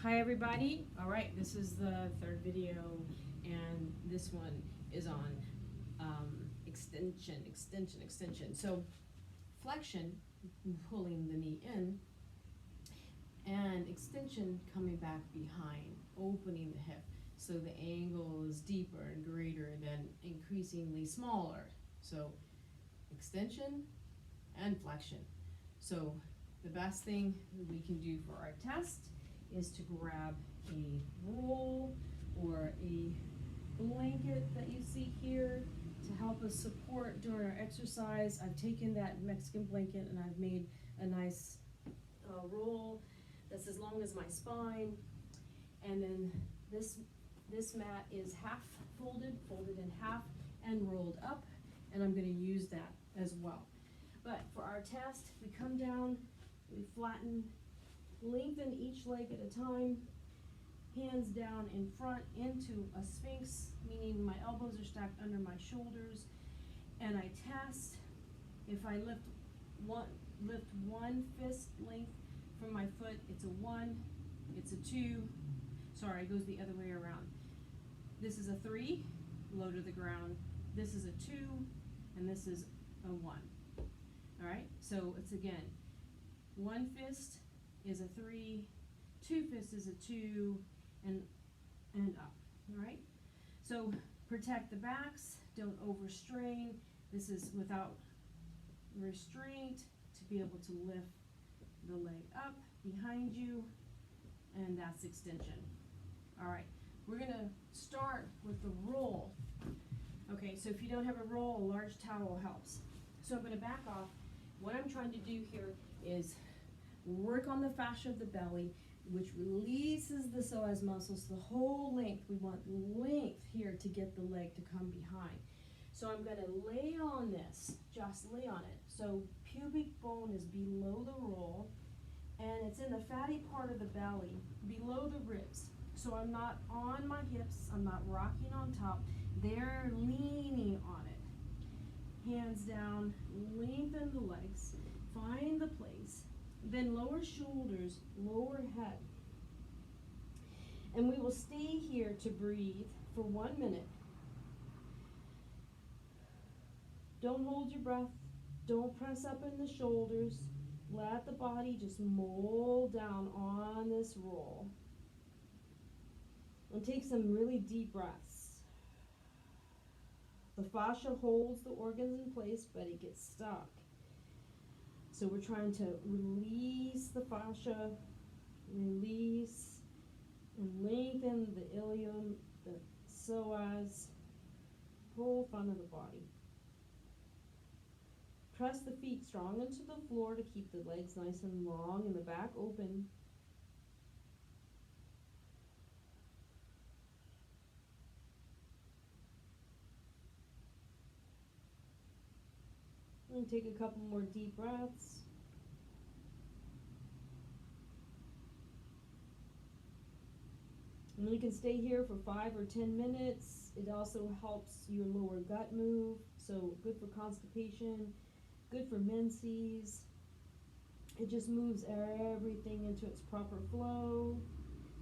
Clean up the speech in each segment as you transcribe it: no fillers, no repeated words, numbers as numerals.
Hi everybody. All right, this is the third video, and this one is on extension. So flexion, pulling the knee in, and extension coming back behind, opening the hip. So the angle is deeper and greater than increasingly smaller. So extension and flexion. So the best thing we can do for our test is to grab a roll or a blanket that you see here to help us support during our exercise. I've taken that Mexican blanket and I've made a nice roll that's as long as my spine. And then this mat is half folded in half and rolled up, and I'm going to use that as well. But for our test, we come down, we flatten, lengthen each leg at a time, hands down in front into a Sphinx, meaning my elbows are stacked under my shoulders, and I test. If I lift one fist length from my foot, it's a 1, it's a 2, sorry, it goes the other way around. This is a 3, low to the ground, this is a 2, and this is a 1. All right, so it's again, 1 fist is a 3, 2 fists is a 2, and up. All right, so protect the backs, don't overstrain. This is without restraint to be able to lift the leg up behind you, and that's extension. All right, we're gonna start with the roll. Okay, so if you don't have a roll, a large towel helps. So I'm gonna back off. What I'm trying to do here is work on the fascia of the belly, which releases the psoas muscles the whole length. We want length here to get the leg to come behind. So I'm going to lay on this, just lay on it. So pubic bone is below the roll, and it's in the fatty part of the belly, below the ribs. So I'm not on my hips, I'm not rocking on top, they're leaning on it. Hands down, lengthen the legs, find the place. Then lower shoulders, lower head. And we will stay here to breathe for 1 minute. Don't hold your breath. Don't press up in the shoulders. Let the body just mold down on this roll. And take some really deep breaths. The fascia holds the organs in place, but it gets stuck. So we're trying to release the fascia, release, and lengthen the ilium, the psoas, whole front of the body. Press the feet strong into the floor to keep the legs nice and long and the back open. And take a couple more deep breaths. And you can stay here for 5 or 10 minutes. It also helps your lower gut move, so good for constipation, good for menses. It just moves everything into its proper flow.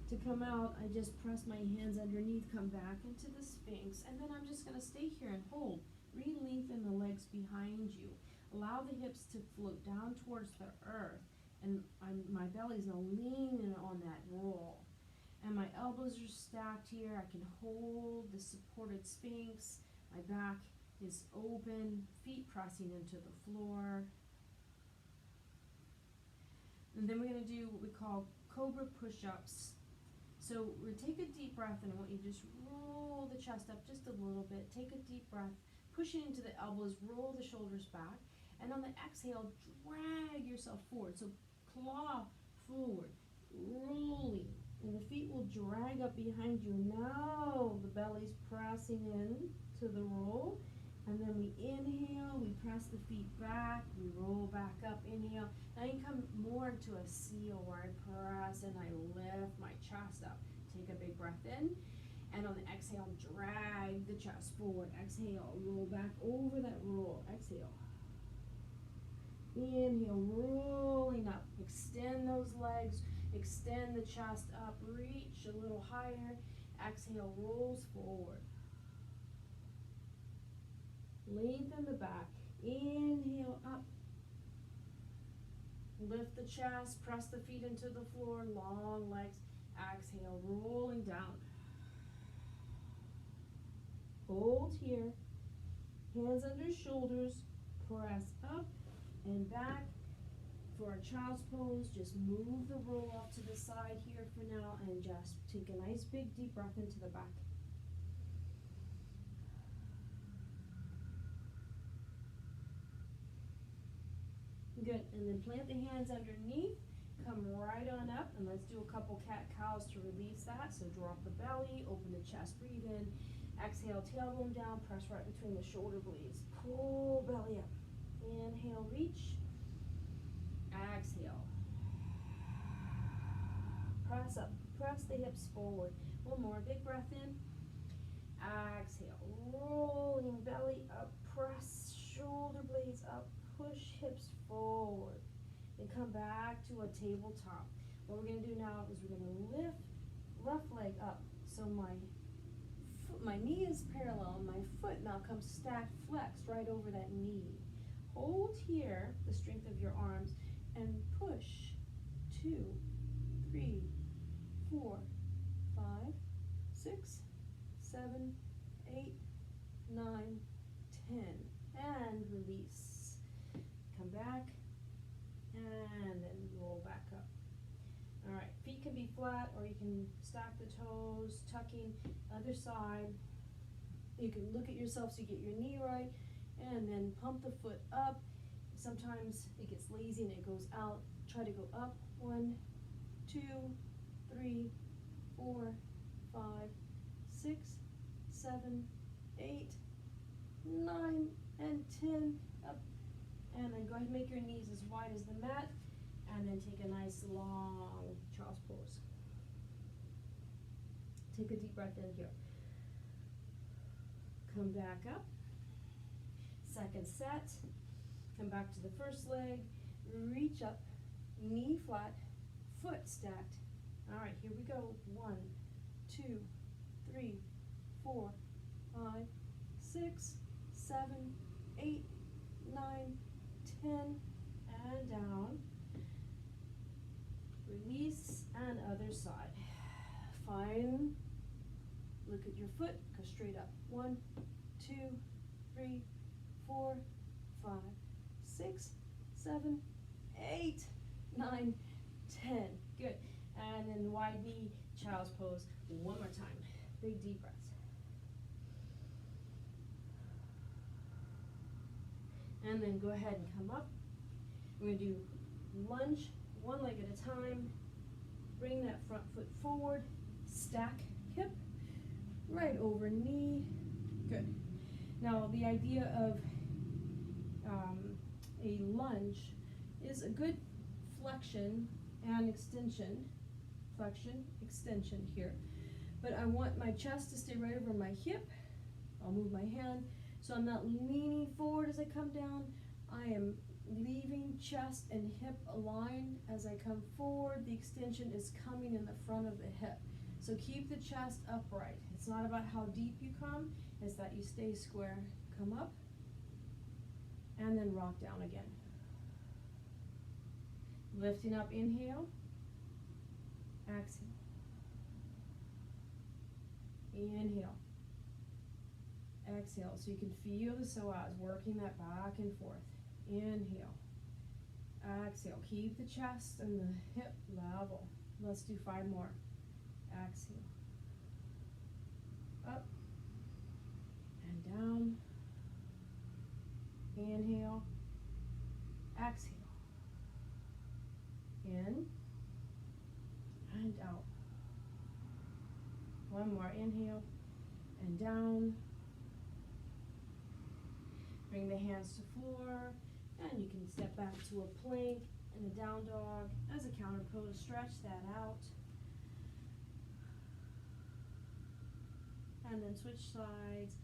To come out, I just press my hands underneath, come back into the Sphinx, and then I'm just going to stay here and hold. Re-lengthen the legs behind you. Allow the hips to float down towards the earth, and my belly's now leaning on that roll. And my elbows are stacked here. I can hold the supported Sphinx. My back is open, feet pressing into the floor. And then we're going to do what we call Cobra Pushups. So we take a deep breath, and I want you to just roll the chest up just a little bit. Take a deep breath, push it into the elbows, roll the shoulders back, and on the exhale, drag yourself forward. So claw forward, rolling, and the feet will drag up behind you. Now the belly's pressing in to the roll, and then we inhale, we press the feet back, we roll back up, inhale. Now you come more into a seal where I press and I lift my chest up. Take a big breath in, and on the exhale, drag the chest forward. Exhale, roll back over that roll. Exhale. Inhale, rolling up. Extend those legs. Extend the chest up, reach a little higher. Exhale, rolls forward. Lengthen the back. Inhale up. Lift the chest, press the feet into the floor, long legs. Exhale, rolling down. Hold here. Hands under shoulders. Press up and back. For our child's pose, just move the roll off to the side here for now and just take a nice big deep breath into the back. Good, and then plant the hands underneath, come right on up, and let's do a couple cat-cows to release that. So drop the belly, open the chest, breathe in. Exhale, tailbone down, press right between the shoulder blades. Pull belly up. Inhale, reach. Exhale. Press up, press the hips forward. One more, big breath in. Exhale, rolling belly up, press shoulder blades up, push hips forward. Then come back to a tabletop. What we're gonna do now is we're gonna lift left leg up. So my knee is parallel, my foot now comes stacked, flexed right over that knee. Hold here, the strength of your arms, and push. 2, 3, 4, 5, 6, 7, 8, 9, 10. And release. Come back, and then roll back up. All right, feet can be flat, or you can stack the toes, tucking. Other side. You can look at yourself so you get your knee right, and then pump the foot up. Sometimes it gets lazy and it goes out. Try to go up. 1, 2, 3, 4, 5, 6, 7, 8, 9, and 10. Up. And then go ahead and make your knees as wide as the mat. And then take a nice long child's pose. Take a deep breath in here. Come back up. Second set. Come back to the first leg. Reach up. Knee flat. Foot stacked. All right, here we go. 1, 2, 3, 4, 5, 6, 7, 8, 9, 10. And down. Release, and other side. Fine. Look at your foot, go straight up. 1, 2, 3, 4, 5, 6, 7, 8, 9, 10. Good. And then wide knee, child's pose. One more time. Big deep breaths. And then go ahead and come up. We're going to do lunge. One leg at a time. Bring that front foot forward. Stack hip. Right over knee. Good. Now the idea of a lunge is a good flexion and extension. Flexion, extension here. But I want my chest to stay right over my hip. I'll move my hand so I'm not leaning forward as I come down. I am leaving chest and hip aligned as I come forward. The extension is coming in the front of the hip. So keep the chest upright. It's not about how deep you come, it's that you stay square. Come up, and then rock down again. Lifting up, inhale, exhale. Inhale, exhale. So you can feel the psoas working that back and forth. Inhale, exhale. Keep the chest and the hip level. Let's do 5 more. Exhale, up and down. Inhale, exhale. In and out. One more, inhale and down. Bring the hands to floor, and you can step back to a plank and a down dog as a counter pose. Stretch that out. And then switch sides.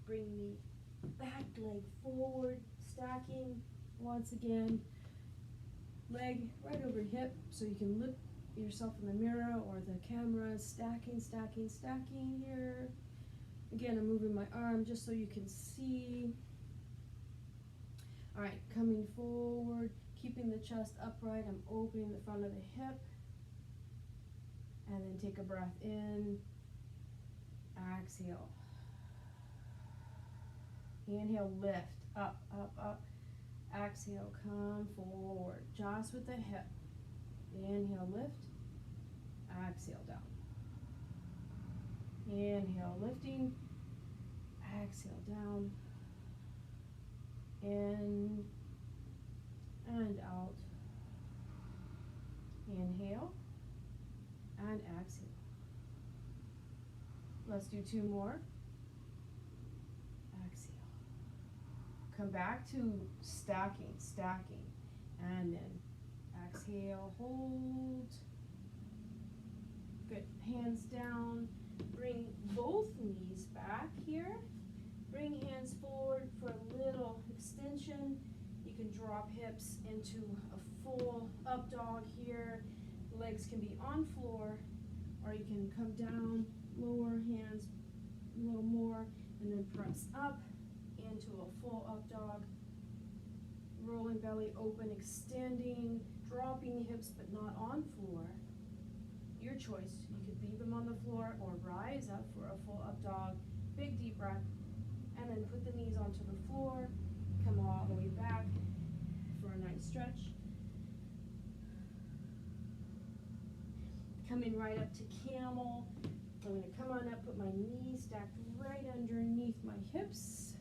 Bring the back leg forward, stacking once again. Leg right over hip so you can yourself in the mirror or the camera, stacking here. Again, I'm moving my arm just so you can see. All right, coming forward, keeping the chest upright. I'm opening the front of the hip. And then take a breath in. Exhale. Inhale, lift, up, up, up. Exhale, come forward, just with the hip. Inhale, lift. Exhale, down. Inhale, lifting. Exhale, down. In and out. Inhale and exhale. Let's do 2 more. Exhale. Come back to stacking, and then exhale, hold. Good, hands down. Bring both knees back here. Bring hands forward for a little extension. You can drop hips into a full up dog here. Legs can be on floor, or you can come down, lower hands a little more, and then press up into a full up dog. Rolling belly open, extending, dropping the hips but not on floor. Your choice. You could leave them on the floor or rise up for a full up dog. Big deep breath, and then put the knees onto the floor. Come all the way back for a nice stretch. Coming right up to camel. I'm going to come on up, put my knees stacked right underneath my hips.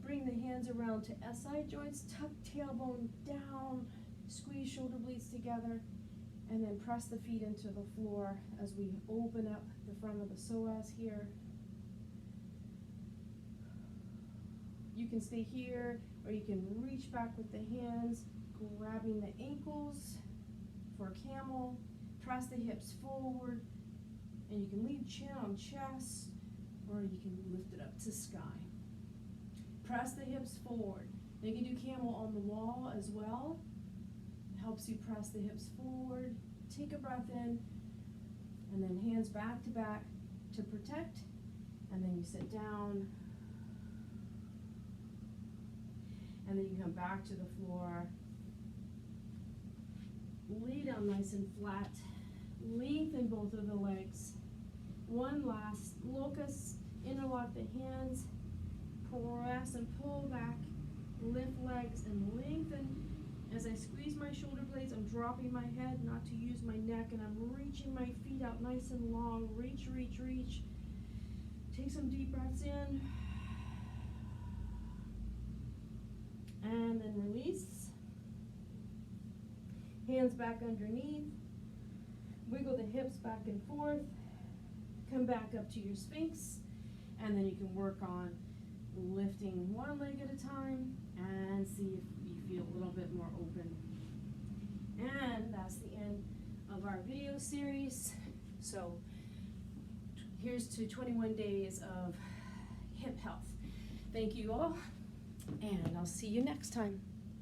Bring the hands around to SI joints, tuck tailbone down, squeeze shoulder blades together, and then press the feet into the floor as we open up the front of the psoas here. You can stay here, or you can reach back with the hands, grabbing the ankles for camel. Press the hips forward, and you can leave chin on chest, or you can lift it up to sky. Press the hips forward. You can do camel on the wall as well. It helps you press the hips forward. Take a breath in, and then hands back to protect, and then you sit down, and then you come back to the floor. Lay down nice and flat. Lengthen both of the legs. One last locust. Interlock the hands. Press and pull back. Lift legs and lengthen. As I squeeze my shoulder blades, I'm dropping my head not to use my neck, and I'm reaching my feet out nice and long. Reach, reach, reach. Take some deep breaths in. And then release. Hands back underneath. Wiggle the hips back and forth. Come back up to your Sphinx. And then you can work on lifting one leg at a time and see if you feel a little bit more open. And that's the end of our video series. So here's to 21 days of hip health. Thank you all, and I'll see you next time.